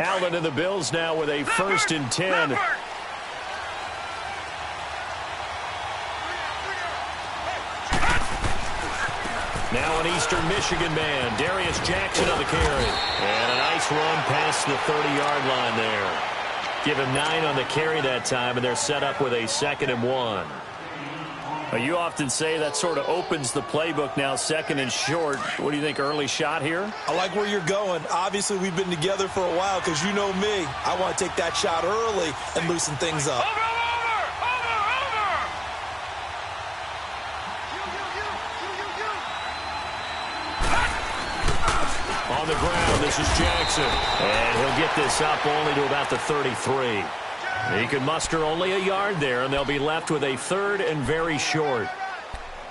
Allen and the Bills now with a 1st and 10. Now an Eastern Michigan man, Darius Jackson on the carry. And a nice run past the 30-yard line there. Give him 9 on the carry that time, and they're set up with a 2nd and 1. You often say that sort of opens the playbook now, 2nd and short. What do you think, early shot here? I like where you're going. Obviously, we've been together for a while because you know me. I want to take that shot early and loosen things up. On the ground, this is Jackson. And he'll get this up only to about the 33. He can muster only a yard there, and they'll be left with a 3rd and very short.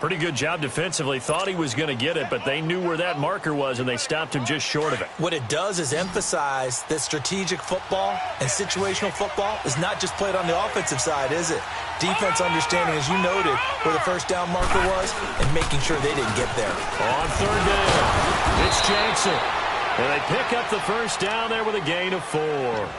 Pretty good job defensively. Thought he was going to get it, but they knew where that marker was, and they stopped him just short of it. What it does is emphasize that strategic football and situational football is not just played on the offensive side, is it? Defense understanding, as you noted, where the 1st down marker was and making sure they didn't get there. On 3rd down, it's Jackson. And they pick up the 1st down there with a gain of 4.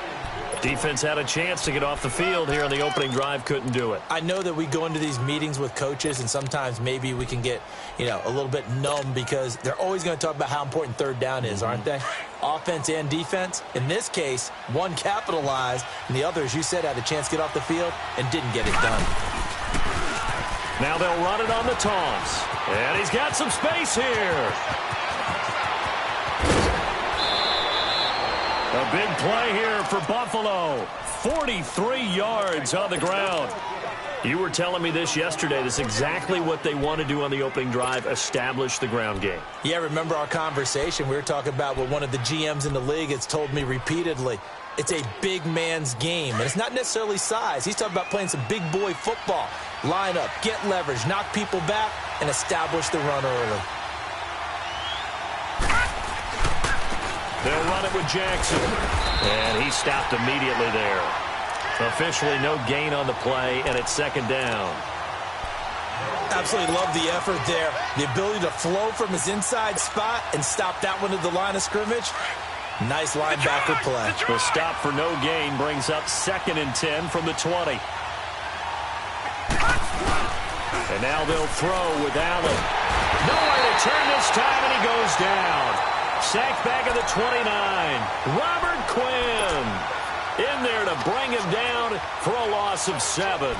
Defense had a chance to get off the field here on the opening drive, couldn't do it. I know that we go into these meetings with coaches, and sometimes maybe we can get, a little bit numb because they're always going to talk about how important 3rd down is, aren't they? Offense and defense. In this case, one capitalized, and the other, as you said, had a chance to get off the field and didn't get it done. Now they'll run it on the toss. And he's got some space here. A big play here for Buffalo. 43 yards on the ground. You were telling me this yesterday. This is exactly what they want to do on the opening drive, establish the ground game. Yeah, remember our conversation. We were talking about what one of the GMs in the league has told me repeatedly. It's a big man's game, and it's not necessarily size. He's talking about playing some big boy football. Line up, get leverage, knock people back, and establish the run early. They'll run it with Jackson. And he stopped immediately there. Officially no gain on the play, and it's 2nd down. Absolutely love the effort there. The ability to flow from his inside spot and stop that one at the line of scrimmage. Nice linebacker play. The stop for no gain brings up 2nd and 10 from the 20. And now they'll throw with Allen. Nowhere to turn this time, and he goes down. Sacked back at the 29. Robert Quinn in there to bring him down for a loss of 7.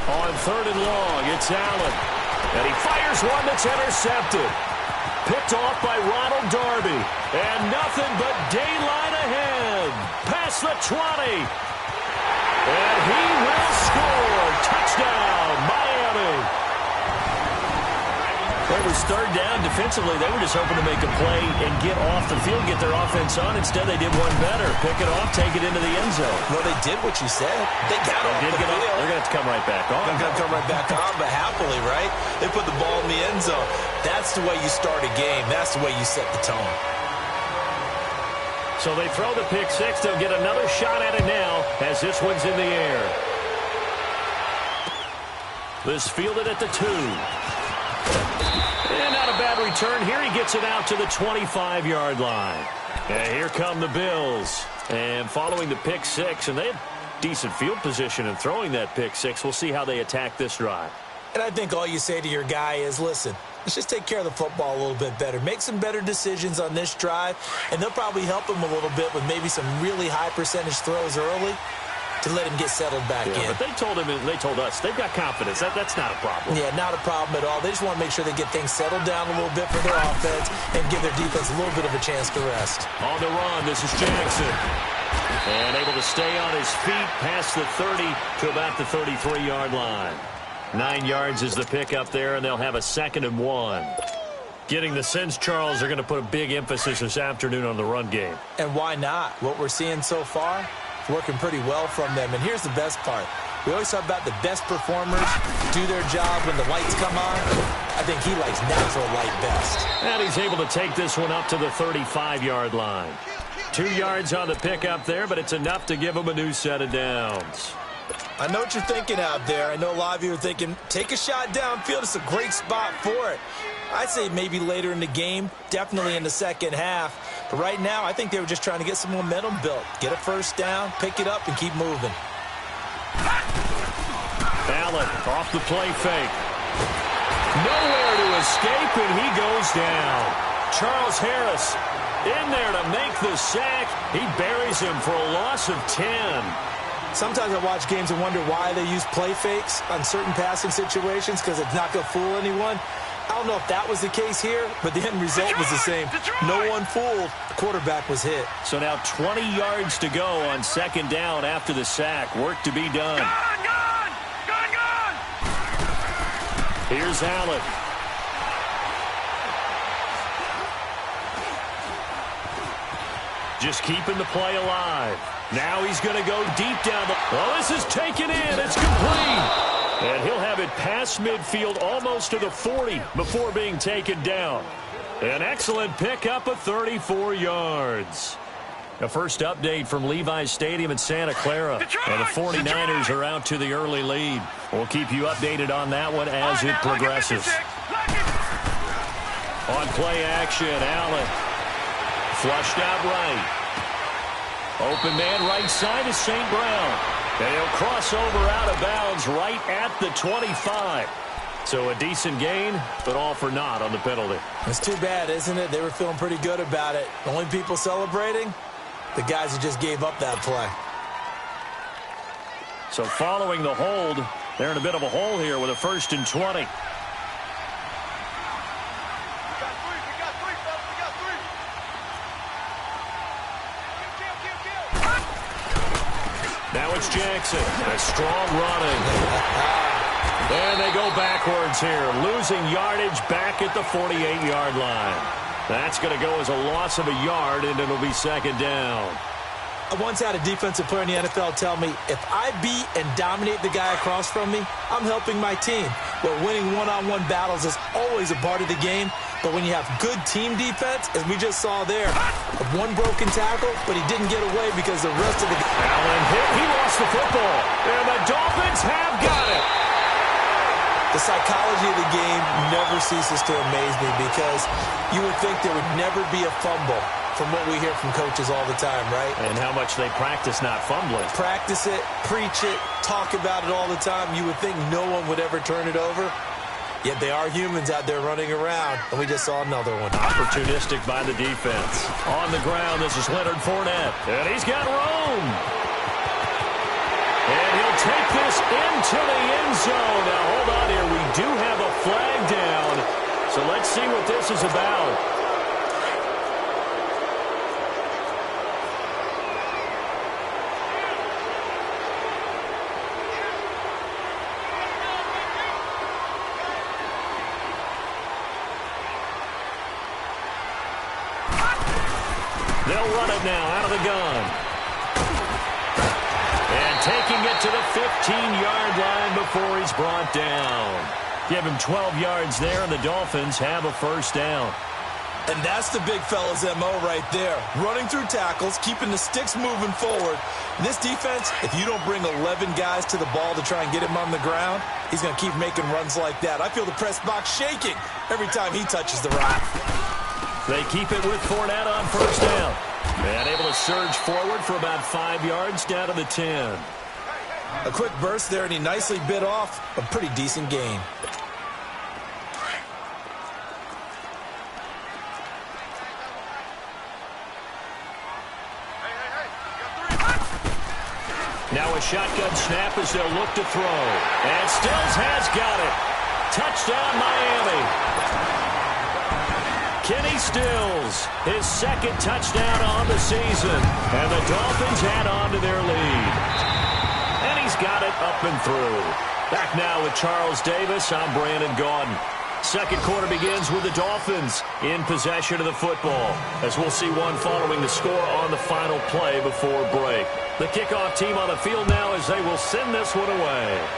On 3rd and long, it's Allen. And he fires one that's intercepted. Picked off by Ronald Darby. And nothing but daylight ahead. Past the 20. And he will score. Touchdown, Miami. It was 3rd down. Defensively, they were just hoping to make a play and get off the field, get their offense on. Instead, they did one better. Pick it off, take it into the end zone. Well, they did what you said. They got off the field. They're going to have to come right back on. They're going to come right back on, but happily, right? They put the ball in the end zone. That's the way you start a game. That's the way you set the tone. So they throw the pick 6. They'll get another shot at it now as this one's in the air. This fielded at the 2. And not a bad return here. He gets it out to the 25-yard line. And here come the Bills. And following the pick 6, and they had decent field position in throwing that pick 6. We'll see how they attack this drive. And I think all you say to your guy is, listen, let's just take care of the football a little bit better. Make some better decisions on this drive, and they'll probably help him a little bit with maybe some really high percentage throws early to let him get settled back in. But they told him, and they told us, they've got confidence. That's not a problem. Yeah, not a problem at all. They just want to make sure they get things settled down a little bit for their offense and give their defense a little bit of a chance to rest. On the run, this is Jackson. And able to stay on his feet past the 30 to about the 33-yard line. 9 yards is the pickup there, and they'll have a 2nd and 1. Getting the sense, Charles, they're going to put a big emphasis this afternoon on the run game. And why not? What we're seeing so far, working pretty well from them. And here's the best part. We always talk about the best performers do their job when the lights come on. I think he likes natural light best. And he's able to take this one up to the 35-yard line. 2 yards on the pickup there, but it's enough to give him a new set of downs. I know what you're thinking out there. I know a lot of you are thinking, take a shot downfield. It's a great spot for it. I'd say maybe later in the game, definitely in the second half. But right now, I think they were just trying to get some momentum built. Get a first down, pick it up, and keep moving. Allen off the play fake. Nowhere to escape, and he goes down. Charles Harris in there to make the sack. He buries him for a loss of 10. Sometimes I watch games and wonder why they use play fakes on certain passing situations because it's not going to fool anyone. I don't know if that was the case here, but the end result was the same. No one fooled. The quarterback was hit. So now 20 yards to go on second down after the sack. Work to be done. Gone! Here's Allen. Just keeping the play alive. Now he's going to go deep down. Oh, this is taken in. It's complete. And he'll have it past midfield almost to the 40 before being taken down. An excellent pickup of 34 yards. A first update from Levi's Stadium in Santa Clara. And the 49ers are out to the early lead. We'll keep you updated on that one as it progresses. On play action, Allen. Flushed out right. Open man right side is St. Brown. And he'll cross over out of bounds right at the 25. So a decent gain, but all for naught on the penalty. It's too bad, isn't it? They were feeling pretty good about it. The only people celebrating, the guys who just gave up that play. So following the hold, they're in a bit of a hole here with a 1st and 20. Now it's Jackson. A strong running. And they go backwards here. Losing yardage back at the 48-yard line. That's going to go as a loss of a yard, and it'll be second down. I once had a defensive player in the NFL tell me, if I beat and dominate the guy across from me, I'm helping my team. But winning one-on-one battles is always a part of the game. But when you have good team defense, as we just saw there, one broken tackle, but he didn't get away because the rest of the... Allen hit. He lost the football. And the Dolphins have got it. The psychology of the game never ceases to amaze me because you would think there would never be a fumble from what we hear from coaches all the time, right? And how much they practice not fumbling. Practice it, preach it, talk about it all the time. You would think no one would ever turn it over. Yet they are humans out there running around, and we just saw another one. Opportunistic by the defense. On the ground, this is Leonard Fournette. And he's got room. And he'll take this into the end zone. Now, hold on here. We do have a flag down. So let's see what this is about. They'll run it now out of the gun. And taking it to the 15-yard line before he's brought down. Give him 12 yards there, and the Dolphins have a first down. And that's the big fella's MO right there. Running through tackles, keeping the sticks moving forward. This defense, if you don't bring 11 guys to the ball to try and get him on the ground, he's going to keep making runs like that. I feel the press box shaking every time he touches the rock. They keep it with Fournette on first down. And able to surge forward for about 5 yards down to the 10. A quick burst there, and he nicely bit off a pretty decent gain. Now a shotgun snap as they'll look to throw. And Stills has got it. Touchdown, Miami. Kenny Stills, his second touchdown on the season. And the Dolphins add on to their lead. And he's got it up and through. Back now with Charles Davis, I'm Brandon Gaudin. Second quarter begins with the Dolphins in possession of the football, as we'll see one following the score on the final play before break. The kickoff team on the field now as they will send this one away.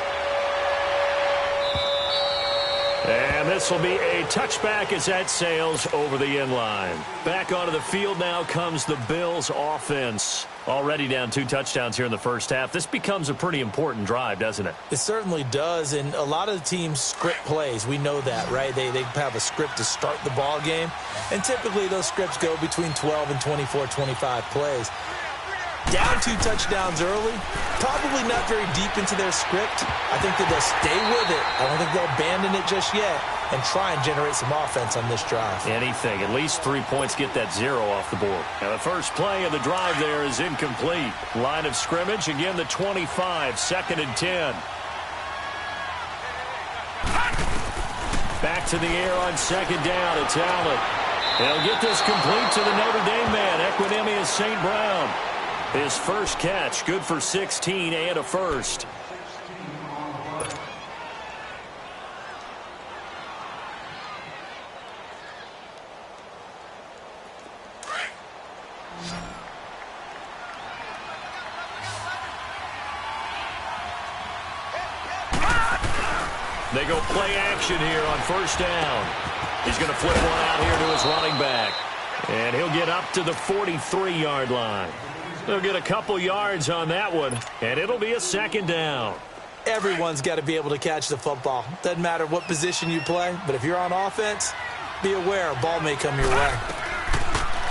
And this will be a touchback as that sails over the end line. Back onto the field now comes the Bills offense. Already down 2 touchdowns here in the first half. This becomes a pretty important drive, doesn't it? It certainly does, and a lot of the teams script plays. We know that, right? They have a script to start the ball game, and typically those scripts go between 12 and 24, 25 plays. Down 2 touchdowns early, probably not very deep into their script. I think that they'll stay with it. I don't think they'll abandon it just yet and try and generate some offense on this drive. Anything. At least 3 points, get that 0 off the board. Now the first play of the drive there is incomplete. Line of scrimmage, again the 25, 2nd and 10. Back to the air on 2nd down. It's Allen. They'll get this complete to the Notre Dame man, Equinemius St. Brown. His first catch, good for 16 and a first. They go play action here on 1st down. He's going to flip one out here to his running back. And he'll get up to the 43-yard line. They'll get a couple yards on that one, and it'll be a 2nd down. Everyone's got to be able to catch the football. Doesn't matter what position you play, but if you're on offense, be aware a ball may come your way.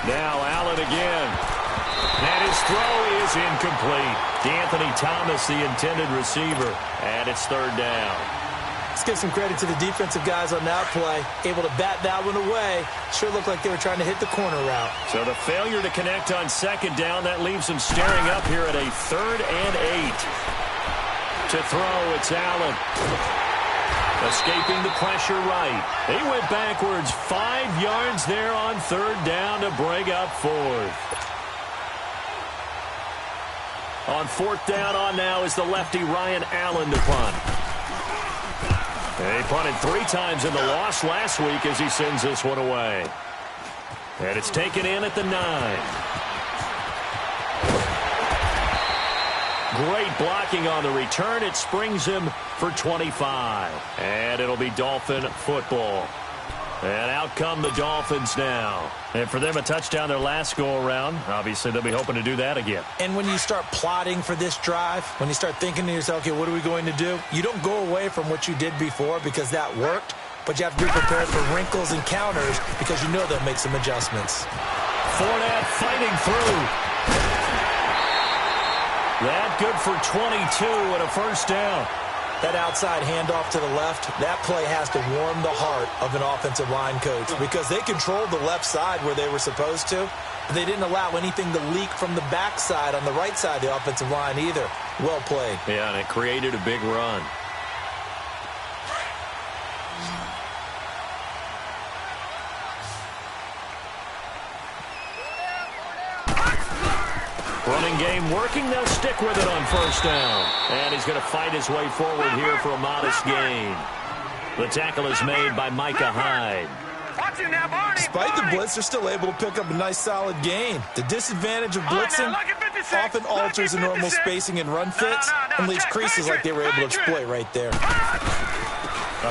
Now Allen again. And his throw is incomplete. DeAnthony Thomas, the intended receiver, and it's 3rd down. Let's give some credit to the defensive guys on that play. Able to bat that one away. Sure looked like they were trying to hit the corner route. So the failure to connect on 2nd down, that leaves them staring up here at a 3rd and 8. To throw, it's Allen. Escaping the pressure right. He went backwards 5 yards there on 3rd down to break up 4th. On 4th down on now is the lefty Ryan Allen to punt. He punted 3 times in the loss last week as he sends this one away. And it's taken in at the 9. Great blocking on the return. It springs him for 25. And it'll be Dolphin football. And out come the Dolphins now. And for them, a touchdown their last go-around. Obviously, they'll be hoping to do that again. And when you start plotting for this drive, when you start thinking to yourself, okay, what are we going to do? You don't go away from what you did before because that worked, but you have to be prepared for wrinkles and counters because you know they'll make some adjustments. Fournette fighting through. That good for 22 and a 1st down. That outside handoff to the left, that play has to warm the heart of an offensive line coach because they controlled the left side where they were supposed to, but they didn't allow anything to leak from the backside on the right side of the offensive line either. Well played. Yeah, and it created a big run. Running game working. They'll stick with it on 1st down. And he's going to fight his way forward here for a modest gain. The tackle is made by Micah Hyde. Despite the blitz, they're still able to pick up a nice solid gain. The disadvantage of blitzing often alters the normal spacing and run fits and leaves creases like they were able to exploit right there. A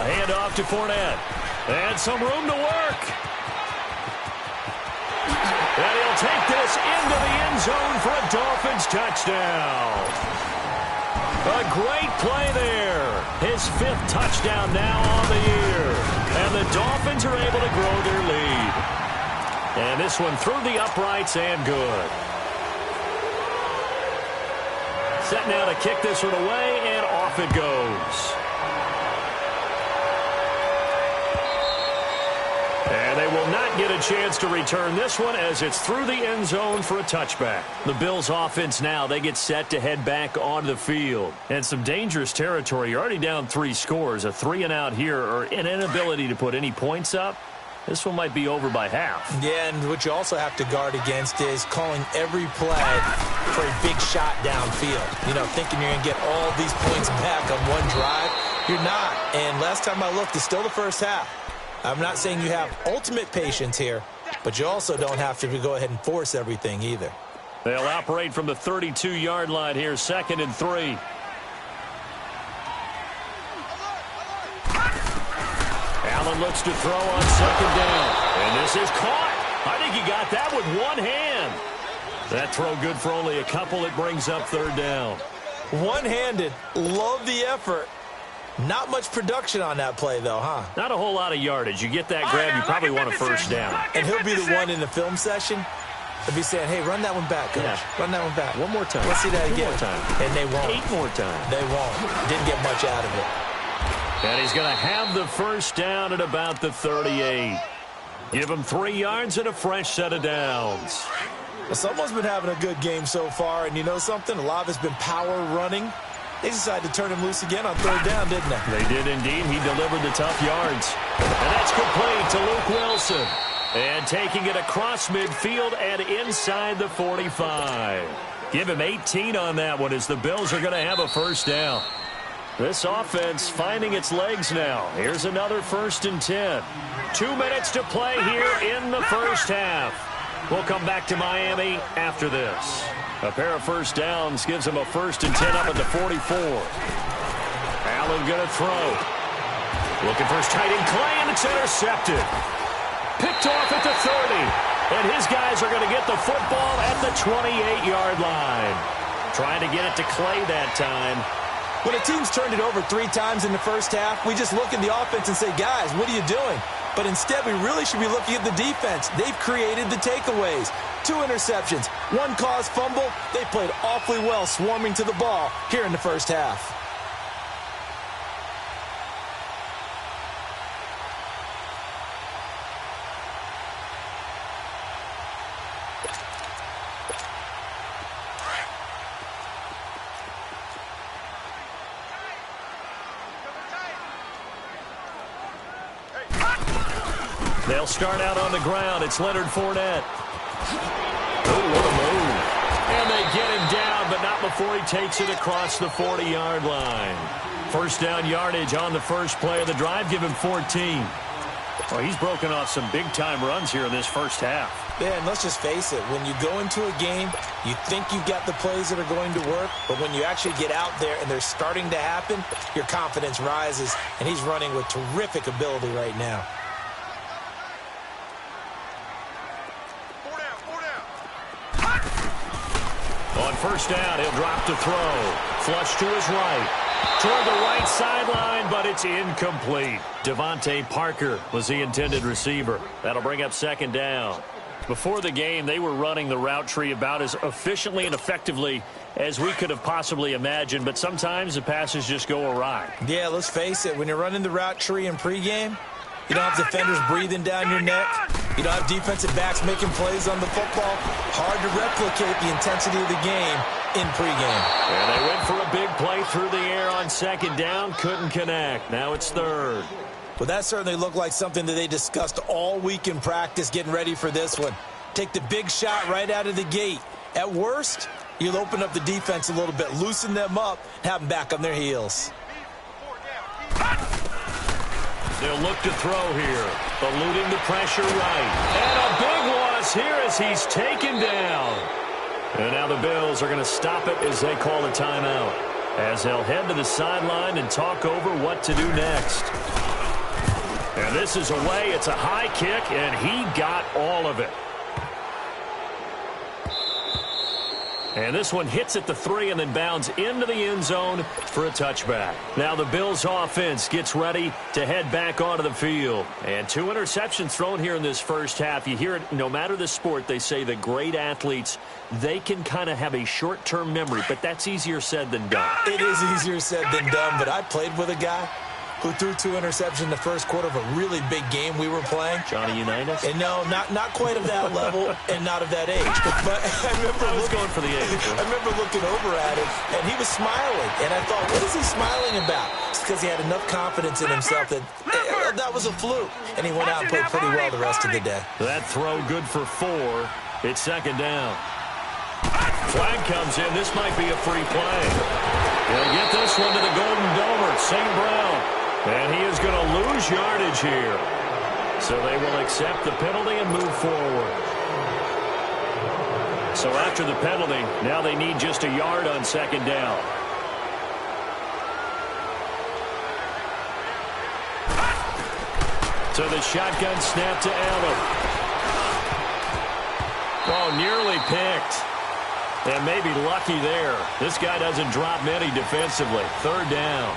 handoff to Fournette. And some room to work. And he'll take this into the end zone for a Dolphins touchdown. A great play there. His 5th touchdown now on the year. And the Dolphins are able to grow their lead. And this one through the uprights and good. Set now to kick this one away, and off it goes. And they will not get a chance to return this one as it's through the end zone for a touchback. The Bills offense now, they get set to head back onto the field. And some dangerous territory. You're already down 3 scores. A 3-and-out here or an inability to put any points up. This one might be over by half. Yeah, and what you also have to guard against is calling every play for a big shot downfield. You know, thinking you're going to get all these points back on one drive. You're not. And last time I looked, it's still the first half. I'm not saying you have ultimate patience here, but you also don't have to go ahead and force everything either. They'll operate from the 32-yard line here, 2nd and 3. Allen looks to throw on 2nd down. And this is caught. I think he got that with one hand. That throw good for only a couple. It brings up 3rd down. One-handed. Love the effort. Not much production on that play, though, huh? Not a whole lot of yardage. You get that grab, you probably want a 1st down. And he'll be the one in the film session. He'll be saying, hey, run that one back, coach. Yeah. Run that one back. One more time. Let's see that again. 2 more time. And they won't. 8 more times. They won't. Didn't get much out of it. And he's going to have the 1st down at about the 38. Give him 3 yards and a fresh set of downs. Well, someone's been having a good game so far, and you know something? A lot of it's been power running. They decided to turn him loose again on 3rd down, didn't they? They did indeed. He delivered the tough yards. And that's complete to Luke Wilson. And taking it across midfield and inside the 45. Give him 18 on that one as the Bills are going to have a 1st down. This offense finding its legs now. Here's another 1st and 10. 2 minutes to play here in the 1st half. We'll come back to Miami after this. A pair of 1st downs gives him a 1st and 10 up at the 44. Allen going to throw. Looking for his tight end, Clay, and it's intercepted. Picked off at the 30. And his guys are going to get the football at the 28-yard line. Trying to get it to Clay that time. When a team's turned it over 3 times in the 1st half, we just look at the offense and say, guys, what are you doing? But instead, we really should be looking at the defense. They've created the takeaways. 2 interceptions, 1 caused fumble. They played awfully well swarming to the ball here in the 1st half. They'll start out on the ground. It's Leonard Fournette. Oh, what a move. And they get him down, but not before he takes it across the 40-yard line. 1st down yardage on the first play of the drive. Give him 14. Well, he's broken off some big-time runs here in this 1st half. Yeah, and let's just face it. When you go into a game, you think you've got the plays that are going to work, but when you actually get out there and they're starting to happen, your confidence rises, and he's running with terrific ability right now. On 1st down, he'll drop to throw. Flush to his right. Toward the right sideline, but it's incomplete. Devontae Parker was the intended receiver. That'll bring up 2nd down. Before the game, they were running the route tree about as efficiently and effectively as we could have possibly imagined, but sometimes the passes just go awry. Yeah, let's face it. When you're running the route tree in pregame, you don't have defenders breathing down your neck. You don't have defensive backs making plays on the football. Hard to replicate the intensity of the game in pregame. And they went for a big play through the air on 2nd down. Couldn't connect. Now it's 3rd. Well, that certainly looked like something that they discussed all week in practice getting ready for this one. Take the big shot right out of the gate. At worst, you'll open up the defense a little bit, loosen them up, and have them back on their heels. They'll look to throw here. Eluding the pressure right. And a big loss here as he's taken down. And now the Bills are going to stop it as they call a timeout. As they'll head to the sideline and talk over what to do next. And this is away. It's a high kick, and he got all of it. And this one hits at the 3 and then bounds into the end zone for a touchback. Now the Bills offense gets ready to head back onto the field. And 2 interceptions thrown here in this 1st half. You hear it no matter the sport. They say that great athletes, they can kind of have a short-term memory, but that's easier said than done. It is easier said than done, but I played with a guy who threw 2 interceptions in the 1st quarter of a really big game we were playing. Johnny Unitas? And no, not quite of that level and not of that age. But I was going for the age. I remember looking over at him, and he was smiling. And I thought, what is he smiling about? It's because he had enough confidence in himself that that was a fluke. And he went out and played pretty well the rest of the day. That throw good for 4. It's 2nd down. Flag comes in. This might be a free play. He'll get this one to the Golden Domer, St. Brown. And he is going to lose yardage here. So they will accept the penalty and move forward. So after the penalty, now they need just a yard on second down. So the shotgun snap to Allen. Oh, nearly picked. And maybe lucky there. This guy doesn't drop many defensively. Third down.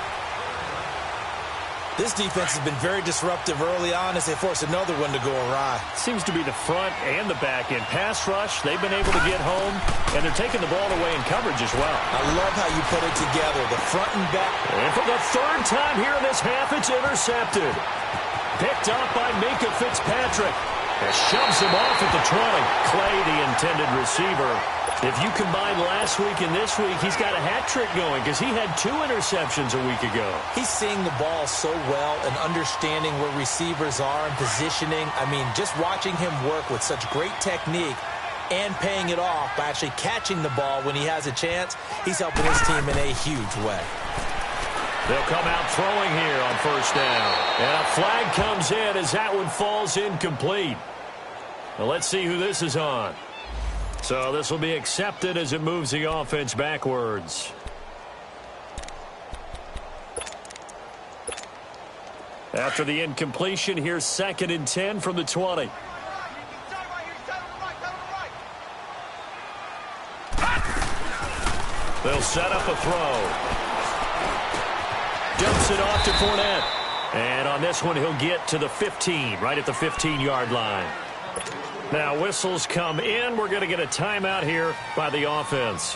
This defense has been very disruptive early on as they force another one to go awry. Seems to be the front and the back end. Pass rush, they've been able to get home, and they're taking the ball away in coverage as well. I love how you put it together, the front and back. And for the third time here in this half, it's intercepted. Picked up by Minka Fitzpatrick. That shoves him off at the 20. Clay, the intended receiver. If you combine last week and this week, he's got a hat trick going because he had 2 interceptions a week ago. He's seeing the ball so well and understanding where receivers are and positioning. I mean, just watching him work with such great technique and paying it off by actually catching the ball when he has a chance, he's helping his team in a huge way. They'll come out throwing here on first down. And a flag comes in as that one falls incomplete. Well, let's see who this is on. So this will be accepted as it moves the offense backwards. After the incompletion, here's 2nd and 10 from the 20. They'll set up a throw. Dumps it off to Fournette. And on this one, he'll get to the 15, right at the 15-yard line. Now, whistles come in. We're going to get a timeout here by the offense,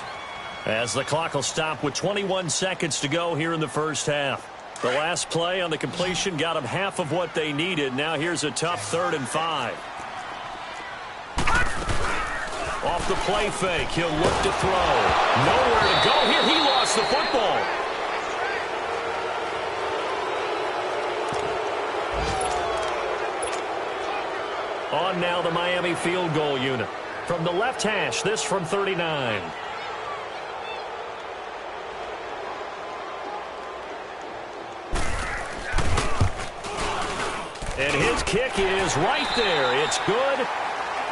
as the clock will stop with 21 seconds to go here in the first half. The last play on the completion got them half of what they needed. Now here's a tough 3rd and 5. Off the play fake, he'll look to throw. Nowhere to go here. He lost the football. On now the Miami field goal unit. From the left hash, this from 39. And his kick is right there. It's good.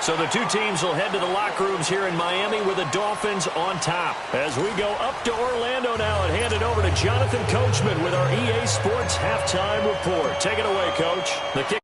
So the two teams will head to the locker rooms here in Miami with the Dolphins on top. As we go up to Orlando now and hand it over to Jonathan Coachman with our EA Sports Halftime Report. Take it away, Coach. The kick